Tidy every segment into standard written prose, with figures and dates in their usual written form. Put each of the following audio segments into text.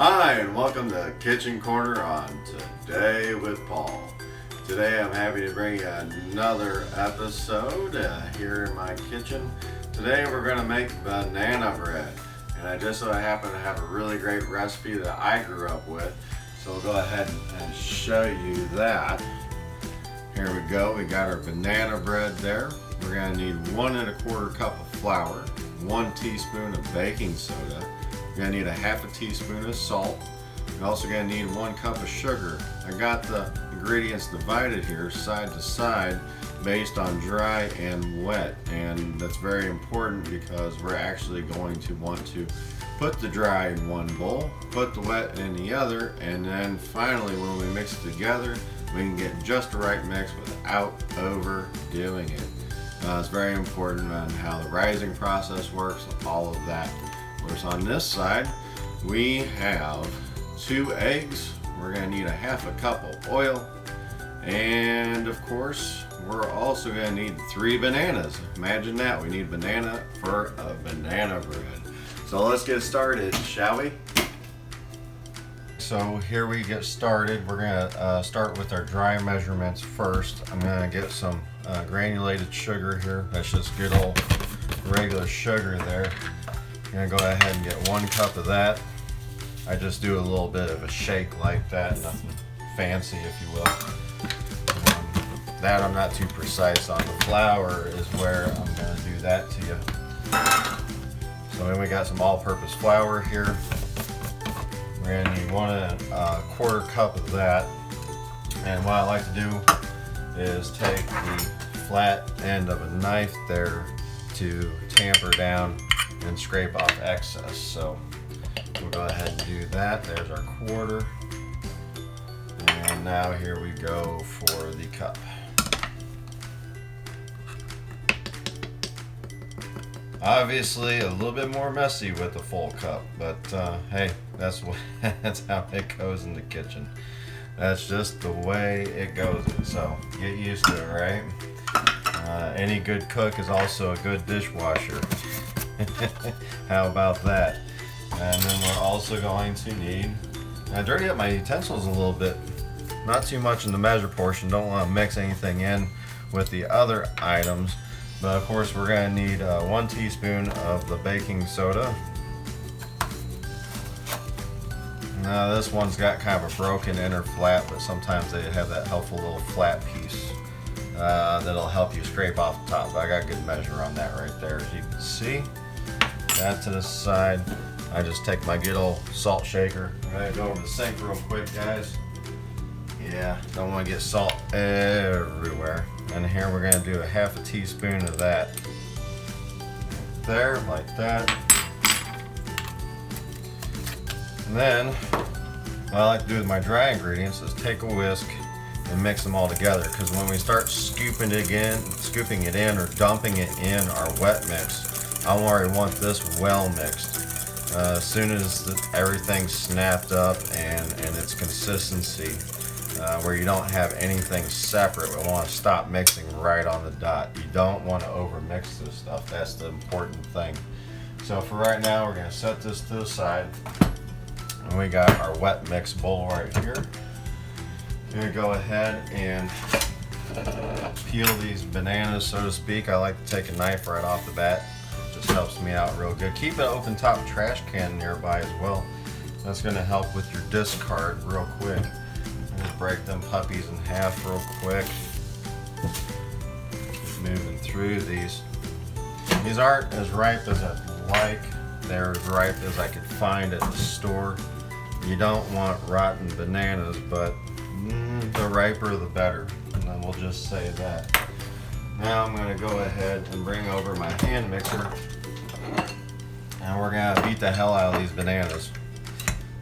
Hi, and welcome to Kitchen Corner on Today with Paul. Today I'm happy to bring you another episode here in my kitchen. Today we're going to make banana bread, and I just so happen to have a really great recipe that I grew up with, so we'll go ahead and show you that. Here we go, we got our banana bread there. We're going to need 1 1/4 cup of flour, 1 teaspoon of baking soda. You're going to need a half a teaspoon of salt. You're also going to need 1 cup of sugar. I got the ingredients divided here side to side based on dry and wet, and that's very important because we're actually going to want to put the dry in one bowl, put the wet in the other, and then finally when we mix it together we can get just the right mix without overdoing it. It's very important on how the rising process works, all of that. Of course, on this side we have 2 eggs. We're going to need a half a cup of oil, and of course we're also going to need 3 bananas. Imagine that, we need banana for a banana bread. So let's get started, shall we? So here we get started. We're going to start with our dry measurements first. I'm going to get some granulated sugar here. That's just good old regular sugar there. I'm going to go ahead and get 1 cup of that. I just do a little bit of a shake like that, nothing fancy if you will. That I'm not too precise on. The flour is where I'm going to do that to you. So then we got some all-purpose flour here. We're going to need 1 1/4 cup of that. And what I like to do is take the flat end of a knife there to tamper down and scrape off excess. So we'll go ahead and do that. There's our 1/4. And now here we go for the cup. Obviously a little bit more messy with the full cup, but hey, that's how it goes in the kitchen. That's just the way it goes, so get used to it, right? Any good cook is also a good dishwasher. How about that? And then we're also going to need, I dirty up my utensils a little bit, not too much in the measure portion, don't want to mix anything in with the other items, but of course we're going to need 1 teaspoon of the baking soda. Now this one's got kind of a broken inner flat, but sometimes they have that helpful little flat piece that'll help you scrape off the top. I got a good measure on that right there, as you can see. That to the side. I just take my good old salt shaker. I'm gonna go over to the sink real quick, guys. Yeah, don't want to get salt everywhere. And here we're gonna do a half a teaspoon of that. There, like that. And then, what I like to do with my dry ingredients is take a whisk and mix them all together. Because when we start scooping it in or dumping it in our wet mix, I already want this well mixed. As soon as everything's snapped up and its consistency, where you don't have anything separate, we want to stop mixing right on the dot. You don't want to over mix this stuff. That's the important thing. So for right now, we're going to set this to the side. And we got our wet mix bowl right here. I'm going to go ahead and peel these bananas, so to speak. I like to take a knife right off the bat. Just helps me out real good. Keep an open top trash can nearby as well. That's going to help with your discard real quick. Just break them puppies in half real quick. Keep moving through these. These aren't as ripe as I'd like. They're as ripe as I could find at the store. You don't want rotten bananas, but the riper the better. And then we'll just say that. Now I'm going to go ahead and bring over my hand mixer, and we're going to beat the hell out of these bananas.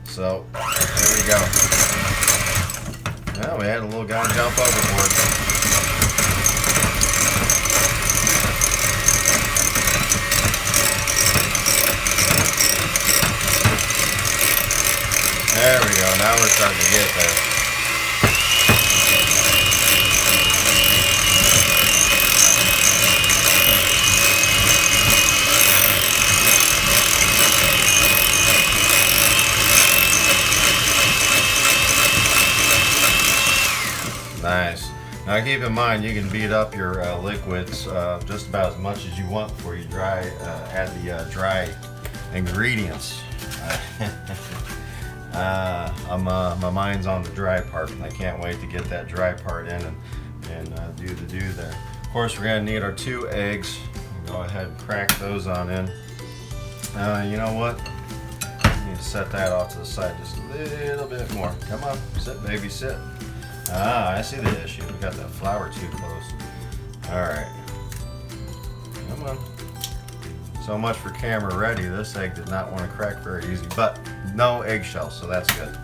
So here we go. Well, we had a little guy jump overboard. There we go, now we're starting to get there. Nice. Now keep in mind you can beat up your liquids just about as much as you want before you add the dry ingredients. My mind's on the dry part, and I can't wait to get that dry part in and do the do there. Of course, we're going to need our 2 eggs. Go ahead and crack those on in. You know what? I need to set that off to the side just a little bit more. Come on, sit, baby, sit. I see the issue. We got that flour too close. All right. Come on. So much for camera ready. This egg did not want to crack very easy, but no eggshells, so that's good.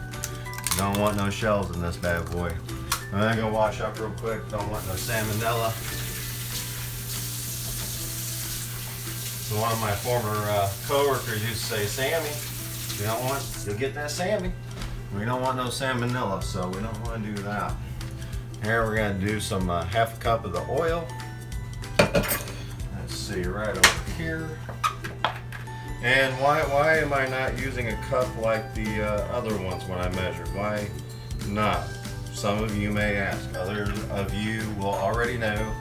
Don't want no shells in this bad boy. I'm gonna go wash up real quick. Don't want no salmonella. So one of my former co-workers used to say, Sammy, you'll get that Sammy. We don't want no salmonella, so we don't want to do that. Here we're gonna do some half a cup of the oil. Let's see, right over here. And why am I not using a cup like the other ones when I measure? Why not? Some of you may ask. Others of you will already know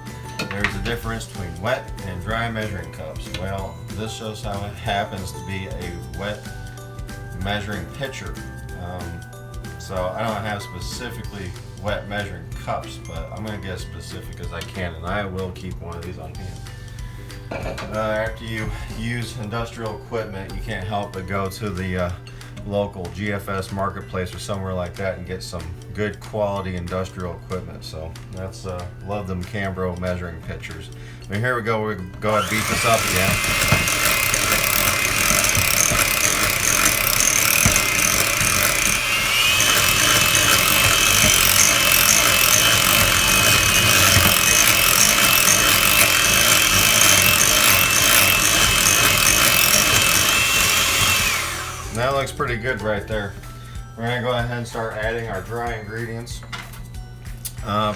there's a difference between wet and dry measuring cups. Well, this shows how it happens to be a wet measuring pitcher. So I don't have specifically wet measuring cups, but I'm going to get as specific as I can, and I will keep one of these on hand. After you use industrial equipment, you can't help but go to the local GFS marketplace or somewhere like that and get some good quality industrial equipment. So that's love them Cambro measuring pitchers. I mean, here we go. We're going to go ahead and beat this up again. That looks pretty good right there. We're gonna go ahead and start adding our dry ingredients.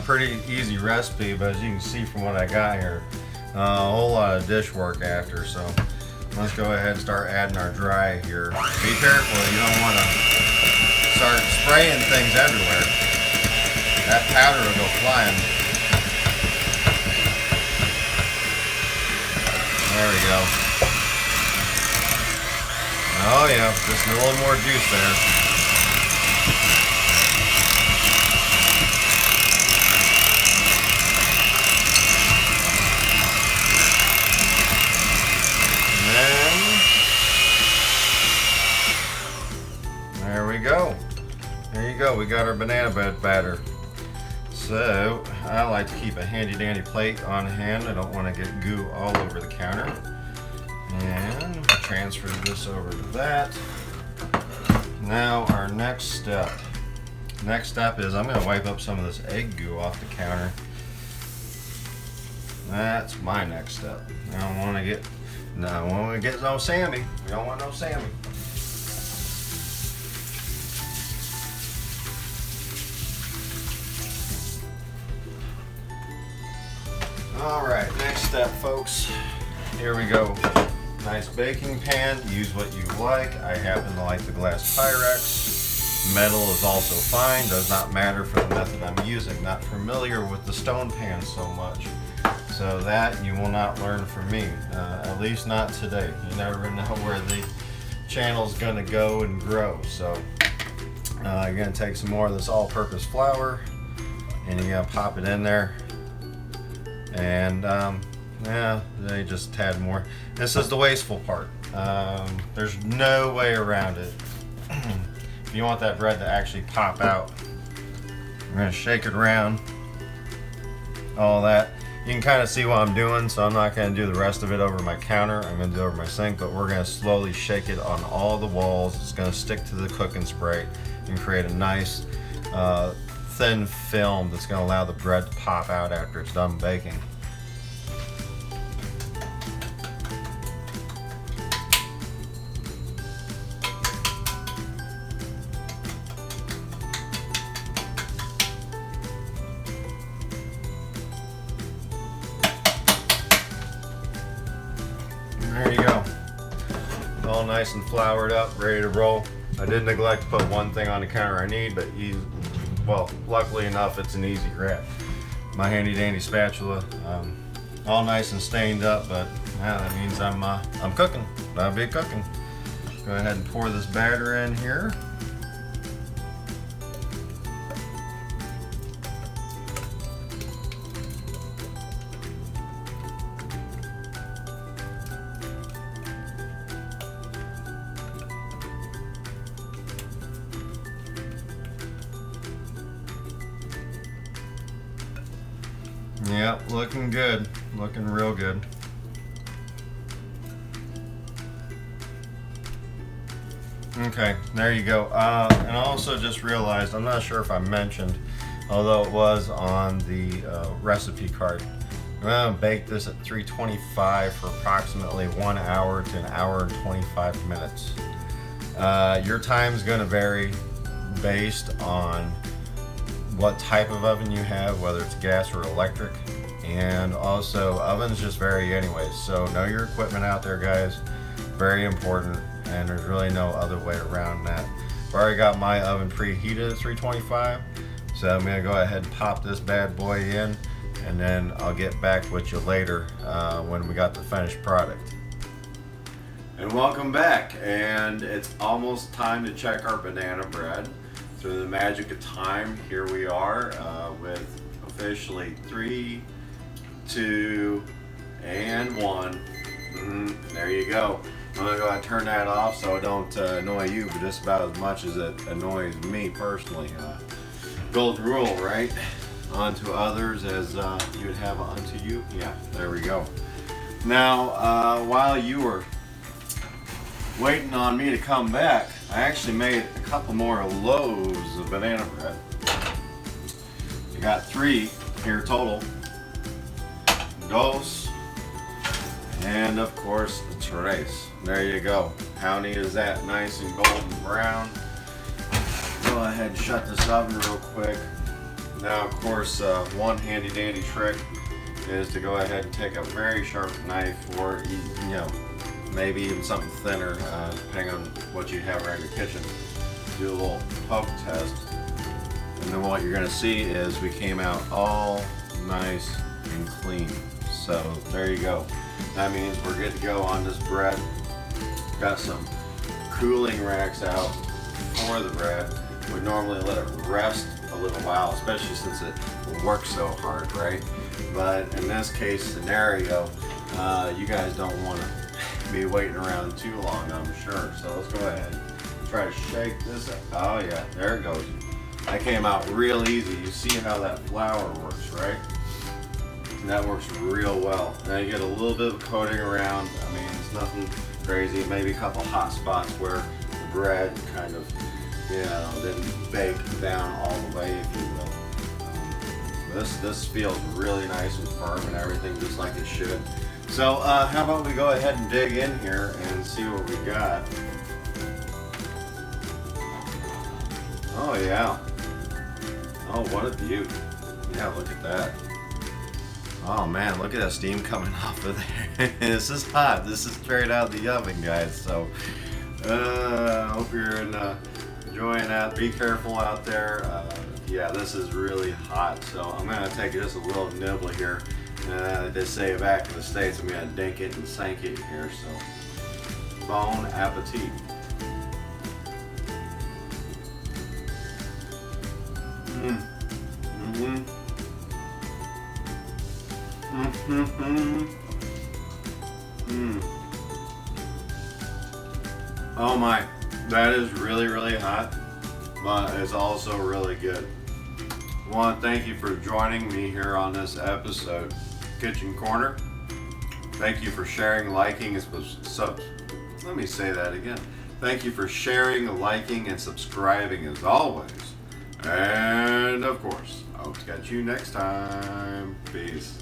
Pretty easy recipe, but as you can see from what I got here, a whole lot of dish work after. So let's go ahead and start adding our dry here. Be careful, you don't want to start spraying things everywhere. That powder will go flying. There we go. Oh yeah, just a little more juice there. And then, there we go. There you go, we got our banana bread batter. So, I like to keep a handy dandy plate on hand. I don't want to get goo all over the counter. And transfer this over to that. Now our next step. Next step is I'm going to wipe up some of this egg goo off the counter. That's my next step. I don't want to get no Sammy. We don't want no Sammy. All right, next step, folks. Here we go. Nice baking pan, use what you like. I happen to like the glass Pyrex. Metal is also fine, does not matter for the method I'm using. Not familiar with the stone pan so much. So that you will not learn from me, at least not today. You never know where the channel's gonna go and grow. So you're gonna take some more of this all-purpose flour and you're gonna pop it in there. And yeah, they just tad more. This is the wasteful part. There's no way around it. If you want that bread to actually pop out, we're gonna shake it around, all that. You can kind of see what I'm doing, so I'm not gonna do the rest of it over my counter. I'm gonna do it over my sink, but we're gonna slowly shake it on all the walls. It's gonna stick to the cooking spray and create a nice thin film that's gonna allow the bread to pop out after it's done baking. There you go. All nice and floured up, ready to roll. I did neglect to put one thing on the counter I need, but well, luckily enough, it's an easy grab. My handy dandy spatula, all nice and stained up, but yeah, that means I'm cooking. I'll be cooking. Go ahead and pour this batter in here. Yep, looking good. Looking real good. Okay, there you go. And I also just realized, I'm not sure if I mentioned, although it was on the recipe card, I'm going to bake this at 325 for approximately 1 hour to an hour and 25 minutes. Your time's going to vary based on what type of oven you have, whether it's gas or electric, and also ovens just vary anyways, so know your equipment out there, guys. Very important, and there's really no other way around that. I've already got my oven preheated at 325, so I'm going to go ahead and pop this bad boy in, and then I'll get back with you later when we got the finished product. And welcome back, and it's almost time to check our banana bread. Through the magic of time, here we are with officially 3, 2, and 1. There you go. I'm gonna go ahead and turn that off so it don't annoy you, but just about as much as it annoys me personally. Golden rule, right? Unto others as you would have unto you. Yeah, there we go. Now, while you were waiting on me to come back, I actually made a couple more loaves of banana bread. I got 3 here total. Dos, and of course the tres. There you go. How neat is that? Nice and golden brown. Go ahead and shut this oven real quick. Now, of course, one handy dandy trick is to go ahead and take a very sharp knife, or maybe even something thinner, depending on what you have around your kitchen. Do a little poke test, and then what you're going to see is we came out all nice and clean. So there you go. That means we're good to go on this bread. Got some cooling racks out for the bread. We normally let it rest a little while, especially since it works so hard, right? But in this case scenario, you guys don't want to be waiting around too long, I'm sure. So let's go ahead and try to shake this up. Oh yeah, there it goes. That came out real easy. You see how that flour works, right? And that works real well. Now you get a little bit of coating around. I mean, it's nothing crazy. Maybe a couple hot spots where the bread kind of, didn't bake down all the way, if you will. This feels really nice and firm and everything, just like it should. So how about we go ahead and dig in here and see what we got. Oh yeah. Oh, what a beaut. Yeah, look at that. Oh man, look at that steam coming off of there. This is hot. This is straight out of the oven, guys. So I hope you're enjoying that. Be careful out there. Yeah, this is really hot. So I'm going to take just a little nibble here. They say back in the States, I'm going to dink it and sink it here. So bon appetit. Oh my, that is really, really hot, but it's also really good. I want to thank you for joining me here on this episode, Kitchen Corner. Thank you for sharing, liking, and let me say that again. Thank you for sharing, liking, and subscribing as always. And of course, I'll catch you next time. Peace.